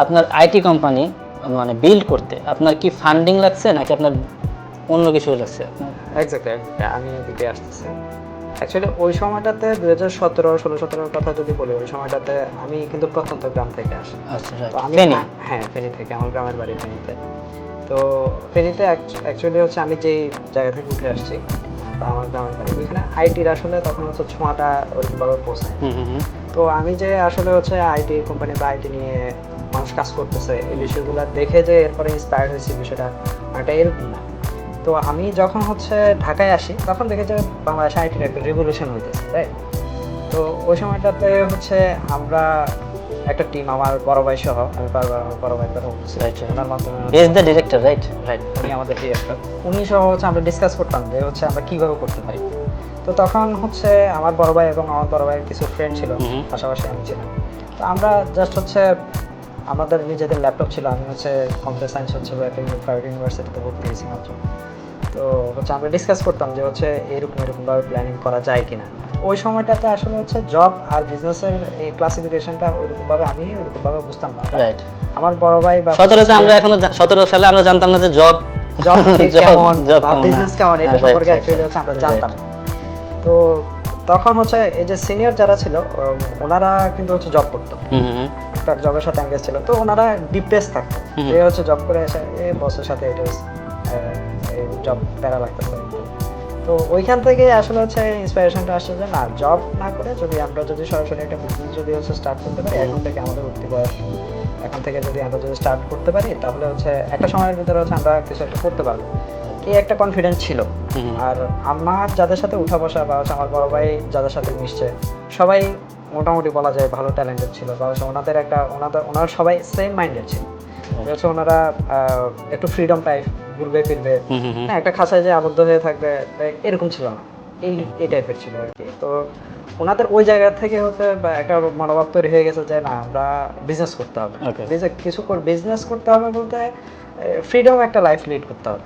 আপনার IT company মানে build করতে আপনার কি ফান্ডিং লাগছে নাকি আপনার অন্য কিছু লাগছে? এক্স্যাক্টলি আমি এদিকে আসতেছি। অ্যাকচুয়ালি ওই সময়টাতে 2017-16-17 কথা যদি বলি, ওই সময়টাতে আমি কিন্তু প্রত্যন্ত গ্রাম থেকে আসি। আচ্ছা, তো আমি ফেনী? হ্যাঁ, ফেনী থেকে, আমার গ্রামের বাড়ি ফেনীতে। তো ফেনীতে অ্যাকচুয়ালি হচ্ছে আমি যেই জায়গা থেকে উঠে আসছি, বা আমার গ্রামের বাড়ি, ওইখানে আইটির আসলে তখন হচ্ছে ছোঁয়াটা ওইভাবে পৌঁছায়। তো আমি যে আসলে হচ্ছে আইটি কোম্পানি বা আইটি নিয়ে মানুষ কাজ করতেছে, এই বিষয়গুলো দেখে যে এরপরে ইন্সপায়ার্ড হয়েছি, বিষয়টা একটা এরকম না। তো আমি যখন হচ্ছে ঢাকায় আসি, তখন দেখে যে বাংলাদেশ আইটির একটা রেভলিউশন হইতেছে, তাই। তো ওই সময়টাতে হচ্ছে আমরা একটা টিম, আমার বড় ভাই সহ, আমি বারবার আমার বড় ভাই কথা বলতেছি, ওনার মাধ্যমে is the director, right? Right, উনি আমাদের ডিরেক্টর। উনি সহ হচ্ছে আমরা ডিসকাস করতাম যে হচ্ছে আমরা কীভাবে করতে পারি। তো তখন হচ্ছে আমার বড় ভাই এবং আমার বড় ভাইয়ের কিছু ফ্রেন্ড ছিল, পাশাপাশি আমি ছিলাম। তো আমরা জাস্ট হচ্ছে আমাদের নিজেদের ল্যাপটপ ছিল, আমি হচ্ছে কম্পিউটার সায়েন্স হচ্ছে একটা প্রাইভেট ইউনিভার্সিটিতে ভর্তি হয়েছি মাত্র। তো হচ্ছে আমরা ডিসকাস করতাম যে হচ্ছে এরকমভাবে প্ল্যানিং করা যায় কিনা। ওই সময়টাতে আসলে হচ্ছে জব আর বিজনেসের এই ক্লাসিফিকেশনটা ওইরকমভাবে আমি ওইরকমভাবে বুঝতাম না। রাইট। আমার বড় ভাই বা 17 আমরা এখনো 17 সালে আমরা জানতাম না যে জব জব কেমন বা কেমন, বিজনেস কেমন, এটা হ্যাঁ, সম্পর্কে right, অ্যাকচুয়ালি হচ্ছে আমরা right. জানতাম না। তো তখন হচ্ছে এই যে সিনিয়র যারা ছিল, ওনারা কিন্তু হচ্ছে জব করতো, একটা জবের সাথে এঙ্গেজ ছিল। তো ওনারা ডিপ্রেস থাকতো, এ হচ্ছে জব করে এসে বসের সাথে এটা জব প্যারা লাগতেছে। তো ওইখান থেকে আসলে হচ্ছে ইন্সপিরেশনটা আসছে যে না, জব না করে যদি সরাসরি একটা বিজনেস যদি হচ্ছে স্টার্ট করতে পারি, এখন থেকে আমাদের উঠতি বয়স, এখন থেকে যদি আমরা স্টার্ট করতে পারি, তাহলে হচ্ছে একটা সময়ের ভিতরে হচ্ছে আমরা কিছু একটা করতে পারবো, এই একটা কনফিডেন্স ছিল। আর আমার যাদের সাথে উঠা বসা বা হচ্ছে আমার বড় ভাই যাদের সাথে মিশছে, সবাই মোটামুটি বলা যায় ভালো ট্যালেন্টেড ছিল, বা হচ্ছে ওনারা সবাই সেম মাইন্ডেড ছিল। হচ্ছে ওনারা একটু ফ্রিডম টাইপ, ঘুরবে ফিরবে, হ্যাঁ, একটা খাঁচায় যে আবদ্ধ হয়ে থাকবে এরকম ছিল না, এই টাইপের ছিল আর কি। তো ওনাদের ওই জায়গা থেকে হচ্ছে একটা মনোভাব তৈরি হয়ে গেছে যে না, আমরা বিজনেস করতে হবে, বিজনেস করতে হবে বলতে ফ্রিডম একটা লাইফ লিড করতে হবে।